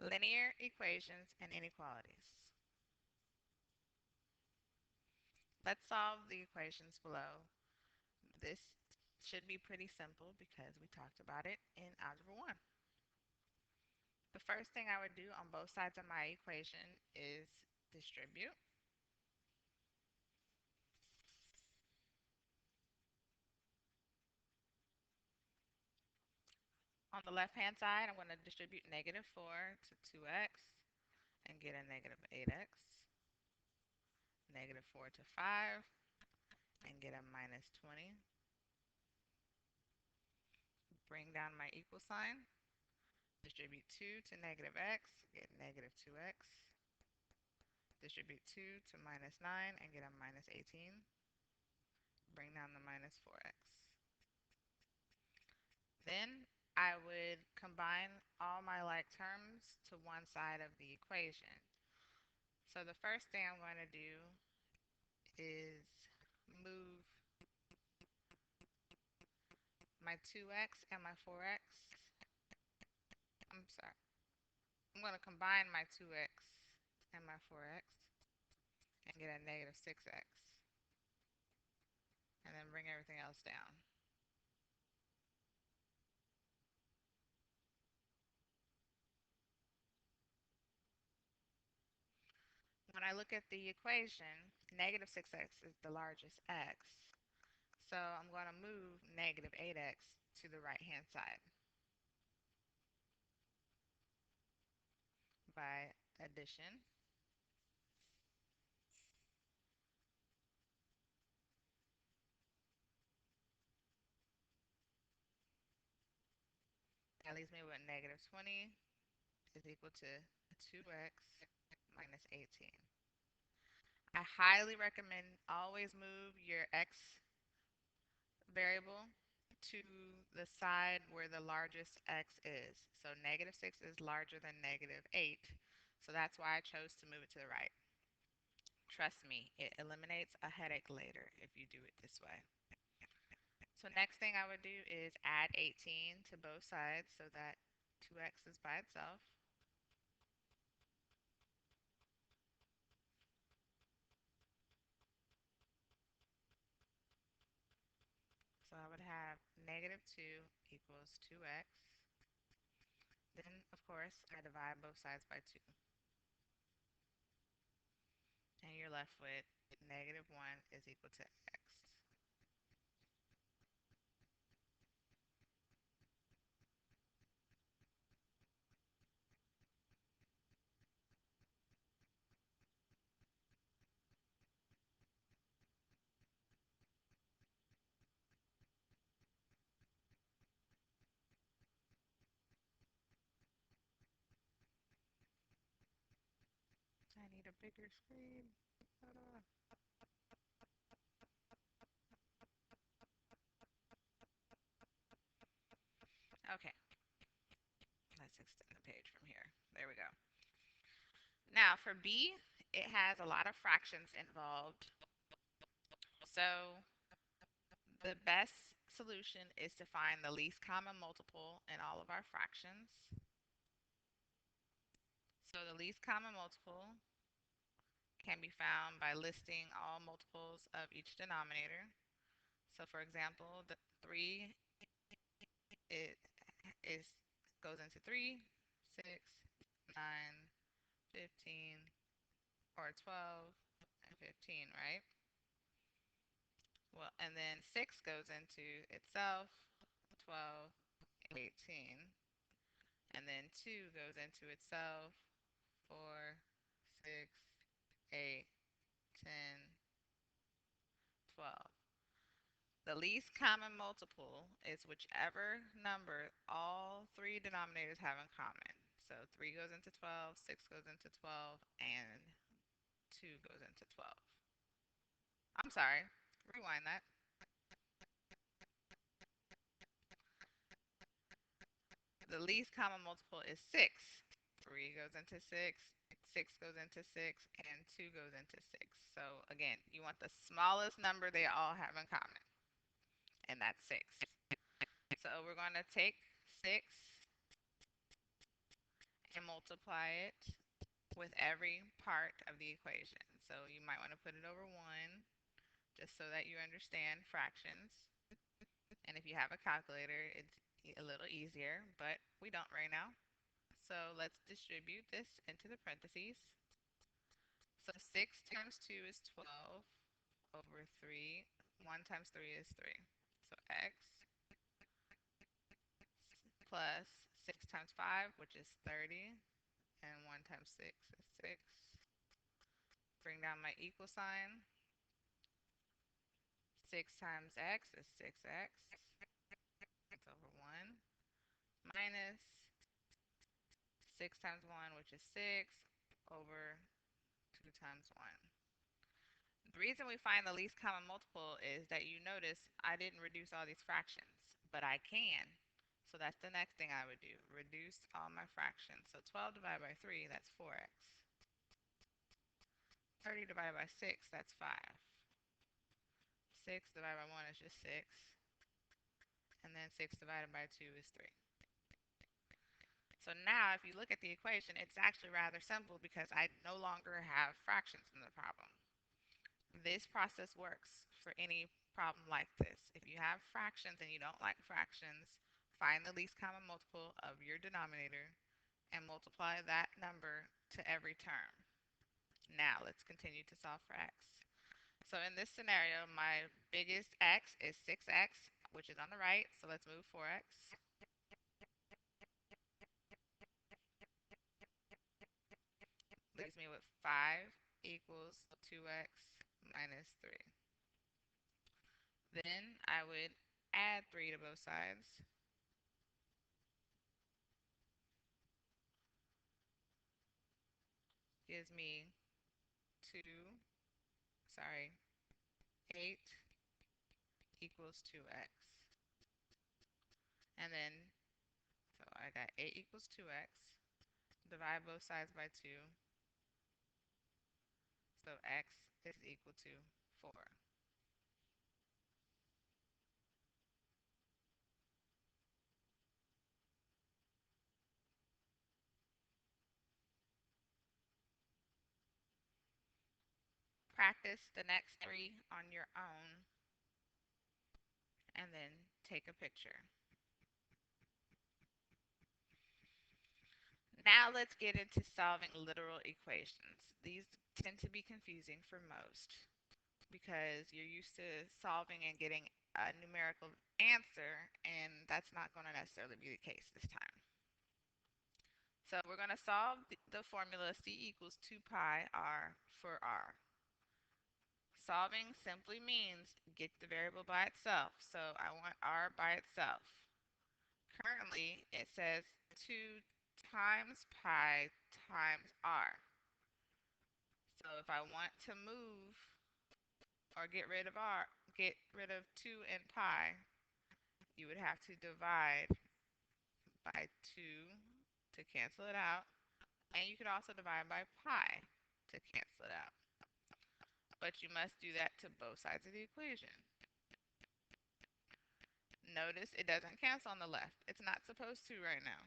Linear equations and inequalities. Let's solve the equations below. This should be pretty simple because we talked about it in Algebra 1. The first thing I would do on both sides of my equation is distribute. On the left-hand side, I'm going to distribute negative 4 to 2x and get a negative 8x. Negative 4 to 5 and get a minus 20. Bring down my equal sign. Distribute 2 to negative x, get negative 2x. Distribute 2 to minus 9 and get a minus 18. Bring down the minus 4x. Then I would combine all my like terms to one side of the equation. So the first thing I'm going to do is move my 2x and my 4x. I'm sorry. I'm going to combine my 2x and my 4x and get a negative 6x. And then bring everything else down. When I look at the equation, negative 6x is the largest x. So I'm going to move negative 8x to the right-hand side by addition. That leaves me with negative 20 is equal to 2x minus 18. I highly recommend always move your x variable to the side where the largest x is. So negative 6 is larger than negative 8. So that's why I chose to move it to the right. Trust me, it eliminates a headache later if you do it this way. So next thing I would do is add 18 to both sides so that 2x is by itself. So I would have negative 2 equals 2x. Then, of course, I divide both sides by 2. And you're left with negative 1 is equal to x. I need a bigger screen. Okay, let's extend the page from here. There we go. Now for B, it has a lot of fractions involved. So the best solution is to find the least common multiple in all of our fractions. So the least common multiple can be found by listing all multiples of each denominator. So for example, the 3 it is goes into 3, 6, 9, 15, or 12 and 15, right? Well, and then 6 goes into itself, 12, 18. And then 2 goes into itself, 4, 6, 8, 10, 12. The least common multiple is whichever number all three denominators have in common. So 3 goes into 12, 6 goes into 12, and 2 goes into 12. I'm sorry, rewind that. The least common multiple is 6. 3 goes into 6, 6 goes into 6, and 2 goes into 6. So again, you want the smallest number they all have in common, and that's 6. So we're going to take 6 and multiply it with every part of the equation. So you might want to put it over 1 just so that you understand fractions. And if you have a calculator, it's a little easier, but we don't right now. So let's distribute this into the parentheses. So 6 times 2 is 12 over 3. 1 times 3 is 3. So x plus 6 times 5, which is 30, and 1 times 6 is 6. Bring down my equal sign. 6 times x is 6x. It's over 1. Minus 6 times 1, which is 6, over 2 times 1. The reason we find the least common multiple is that you notice I didn't reduce all these fractions, but I can. So that's the next thing I would do. Reduce all my fractions. So 12 divided by 3, that's 4x. 30 divided by 6, that's 5. 6 divided by 1 is just 6. And then 6 divided by 2 is 3. So now if you look at the equation, it's actually rather simple because I no longer have fractions in the problem. This process works for any problem like this. If you have fractions and you don't like fractions, find the least common multiple of your denominator and multiply that number to every term. Now let's continue to solve for x. So in this scenario, my biggest x is 6x, which is on the right, so let's move 4x. Leaves me with 5 equals 2x minus 3. Then I would add 3 to both sides. Gives me 2, sorry, 8 equals 2x. And then, so I got 8 equals 2x. Divide both sides by 2. So x is equal to 4. Practice the next 3 on your own and then take a picture. Now let's get into solving literal equations. These tend to be confusing for most because you're used to solving and getting a numerical answer, and that's not going to necessarily be the case this time. So we're going to solve the formula C equals 2 pi r for r. Solving simply means get the variable by itself. So I want r by itself. Currently, it says 2 times pi times r. So if I want to move or get rid of 2 and pi, you would have to divide by 2 to cancel it out. And you could also divide by pi to cancel it out. But you must do that to both sides of the equation. Notice it doesn't cancel on the left. It's not supposed to right now.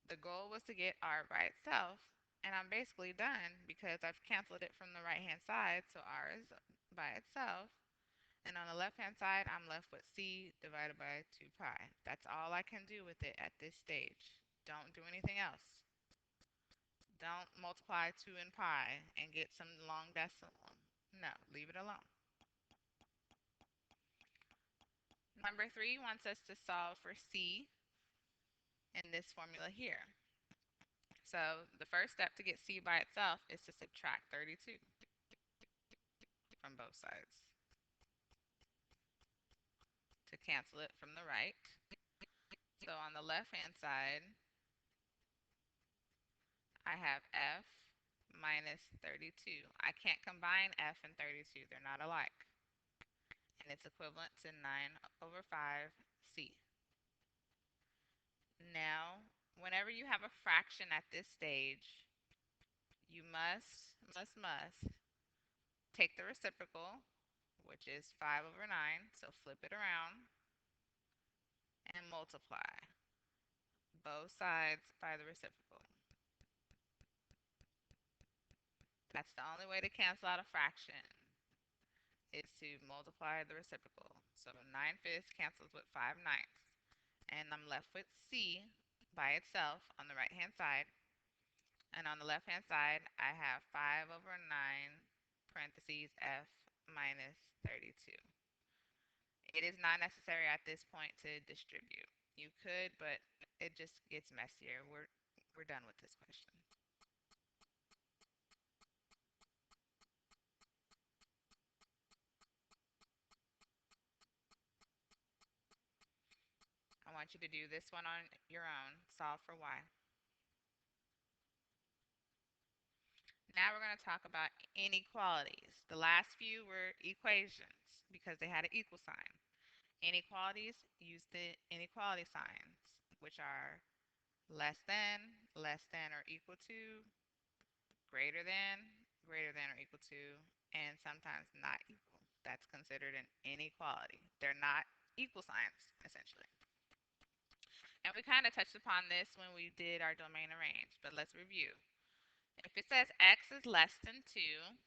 The goal was to get r by itself, and I'm basically done because I've canceled it from the right hand side, so r is by itself. And on the left hand side, I'm left with c divided by 2 pi. That's all I can do with it at this stage. Don't do anything else. Don't multiply 2 and pi and get some long decimal. No, leave it alone. Number 3 wants us to solve for c in this formula here. So the first step to get c by itself is to subtract 32 from both sides to cancel it from the right. So on the left hand side, I have f minus 32. I can't combine f and 32. They're not alike. And it's equivalent to 9 over 5 c. Now, whenever you have a fraction at this stage, you must take the reciprocal, which is 5 over 9. So flip it around and multiply. both sides by the reciprocal. That's the only way to cancel out a fraction, is to multiply the reciprocal. So 9/5 cancels with 5/9. And I'm left with C by itself on the right hand side. And on the left hand side, I have 5 over 9 parentheses F minus 32. It is not necessary at this point to distribute. You could, but it just gets messier. We're done with this question. I want you to do this one on your own. Solve for y. Now we're going to talk about inequalities. The last few were equations because they had an equal sign. Inequalities use the inequality signs, which are less than or equal to, greater than or equal to, and sometimes not equal. That's considered an inequality. They're not equal signs, essentially. And we kind of touched upon this when we did our domain and range, but let's review. If it says x is less than 2,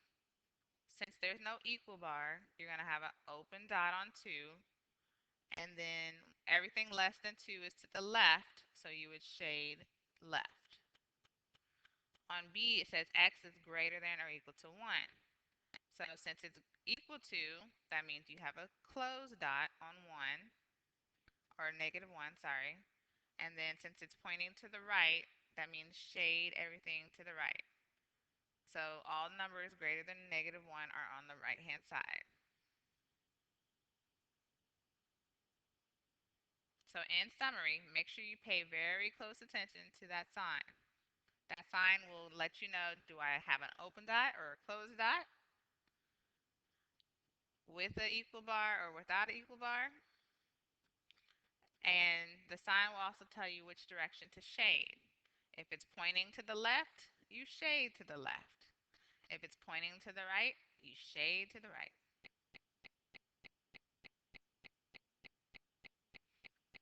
since there's no equal bar, you're going to have an open dot on 2, and then everything less than 2 is to the left, so you would shade left. On B, it says x is greater than or equal to 1. So since it's equal to, that means you have a closed dot on 1, or negative 1, sorry. And then since it's pointing to the right, that means shade everything to the right. So all numbers greater than negative 1 are on the right hand side. So in summary, make sure you pay very close attention to that sign. That sign will let you know, do I have an open dot or a closed dot with an equal bar or without an equal bar? And the sign will also tell you which direction to shade. If it's pointing to the left, you shade to the left. If it's pointing to the right, you shade to the right.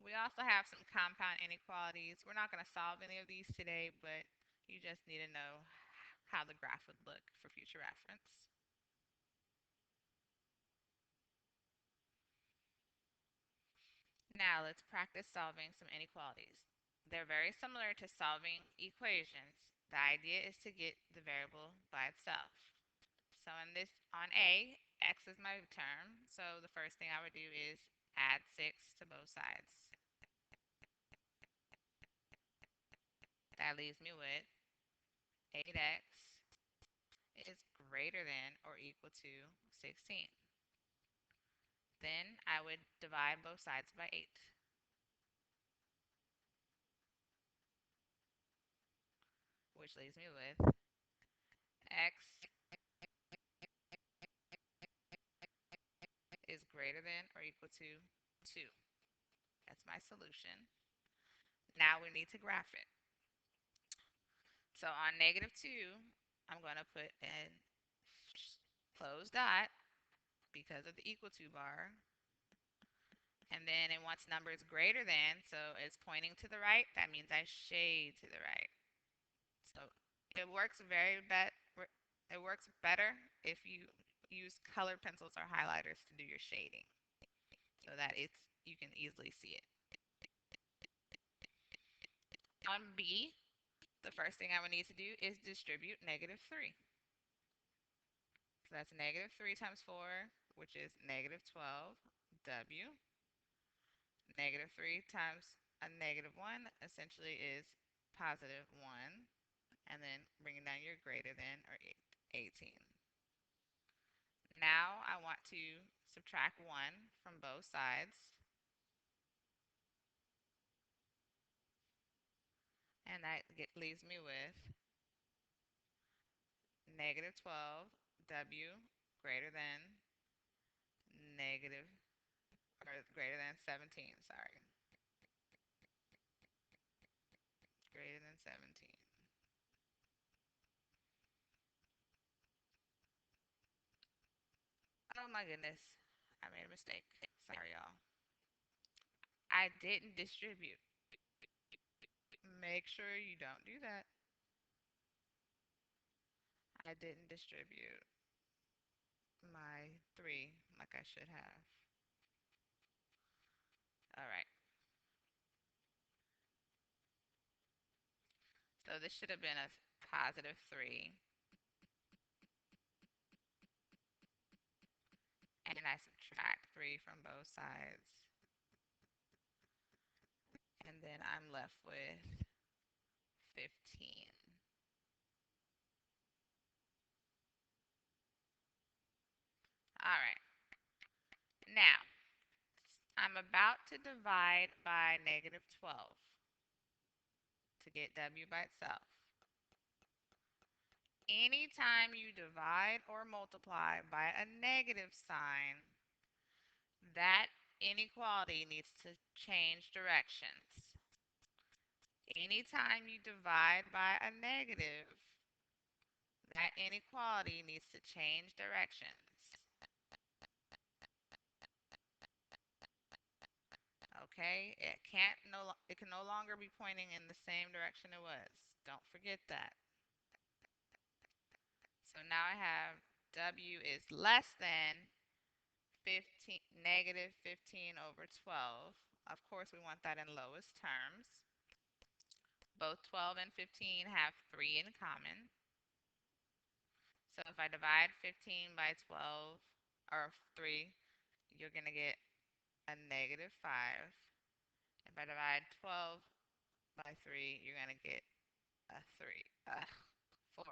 We also have some compound inequalities. We're not going to solve any of these today, but you just need to know how the graph would look for future reference. Now let's practice solving some inequalities. They're very similar to solving equations. The idea is to get the variable by itself. So in this, on A, x is my term. So the first thing I would do is add 6 to both sides. That leaves me with 8x is greater than or equal to 16. Then I would divide both sides by 8, which leaves me with x is greater than or equal to 2. That's my solution. Now we need to graph it. So on negative 2, I'm going to put a closed dot because of the equal to bar. And then it wants numbers greater than, so it's pointing to the right. That means I shade to the right. So it works it works better if you use colored pencils or highlighters to do your shading so that you can easily see it. On B, the first thing I would need to do is distribute negative 3. So that's negative 3 times 4, which is negative 12, W. Negative 3 times a negative 1 essentially is positive 1. And then bringing down your greater than or 18. Now I want to subtract 1 from both sides. And that leaves me with negative 12 W greater than negative, or greater than 17, sorry. Greater than 17. Oh my goodness, I made a mistake. Sorry, y'all. I didn't distribute. Make sure you don't do that. I didn't distribute my 3 like I should have. All right. So this should have been a positive 3. And I subtract 3 from both sides. And then I'm left with 15. All right. Now, I'm about to divide by negative 12 to get W by itself. Anytime you divide or multiply by a negative sign, that inequality needs to change directions. Anytime you divide by a negative, that inequality needs to change directions. Okay? It can no longer be pointing in the same direction it was. Don't forget that. So now I have W is less than 15 negative 15 over 12. Of course, we want that in lowest terms. Both 12 and 15 have 3 in common. So if I divide 15 by 12 or 3, you're going to get a negative 5. If I divide 12 by 3, you're going to get a 4.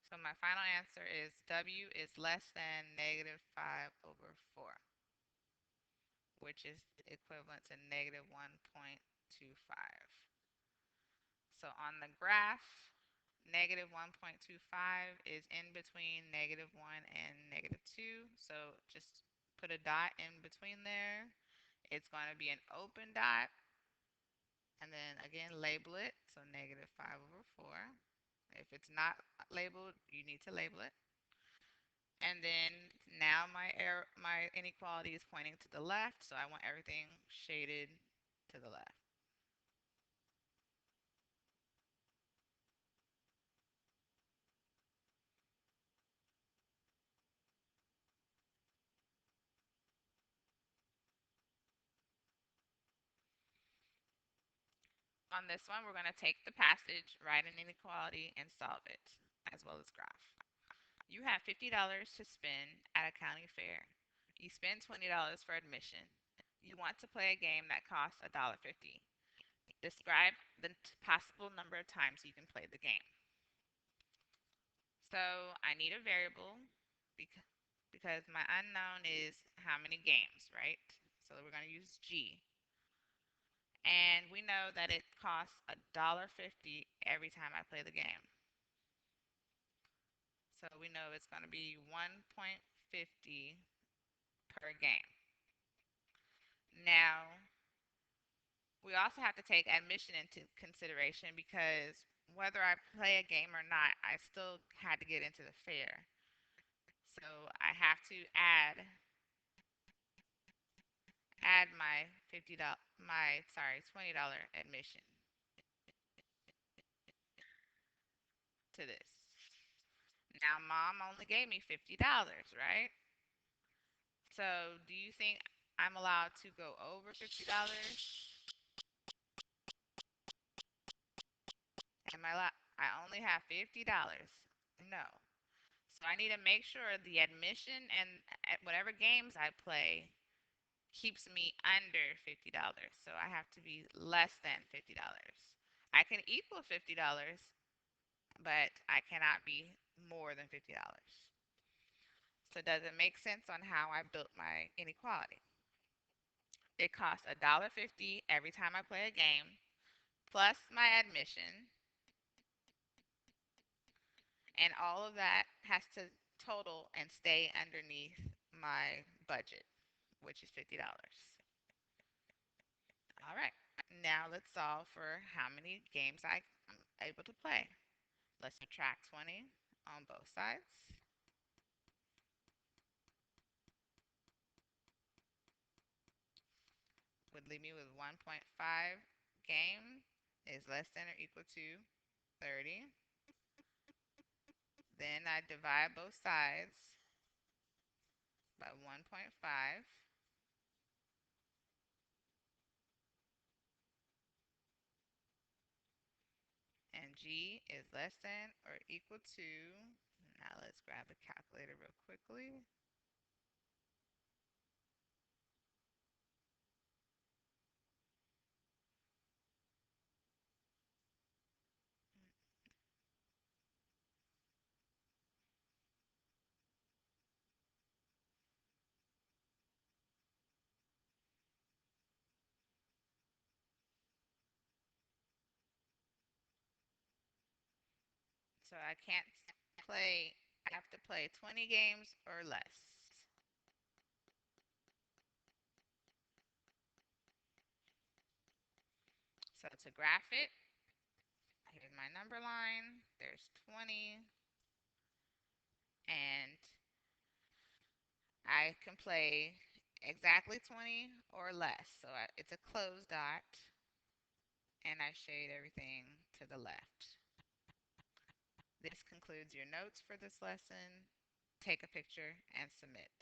So my final answer is W is less than negative 5 over 4, which is equivalent to negative 1.25. So on the graph, negative 1.25 is in between negative 1 and negative 2. So just put a dot in between there. It's going to be an open dot. And then again, label it. So negative 5 over 4. If it's not labeled, you need to label it. And then now my inequality is pointing to the left, so I want everything shaded to the left. On this one, we're going to take the passage, write an inequality, and solve it, as well as graph. You have $50 to spend at a county fair. You spend $20 for admission. You want to play a game that costs $1.50. Describe the possible number of times you can play the game. So I need a variable because my unknown is how many games, right? So we're going to use G. And we know that it costs $1.50 every time I play the game. So we know it's going to be 1.50 per game. Now, we also have to take admission into consideration because whether I play a game or not, I still had to get into the fair. So I have to add my $20 admission to this. Now mom only gave me $50, right? So do you think I'm allowed to go over $50? I only have $50. No. So I need to make sure the admission and whatever games I play keeps me under $50. So I have to be less than $50. I can equal $50, but I cannot be more than $50. So does it make sense on how I built my inequality? It costs $1.50 every time I play a game, plus my admission, and all of that has to total and stay underneath my budget, which is $50. All right, now let's solve for how many games I'm able to play. Let's subtract 20 on both sides. Would leave me with 1.5 game is less than or equal to 30. Then I divide both sides by 1.5. And G is less than or equal to, now let's grab a calculator real quickly. So I can't play, I have to play 20 games or less. So to graph it, here's my number line, there's 20, and I can play exactly 20 or less. So it's a closed dot, and I shade everything to the left. This concludes your notes for this lesson. Take a picture and submit.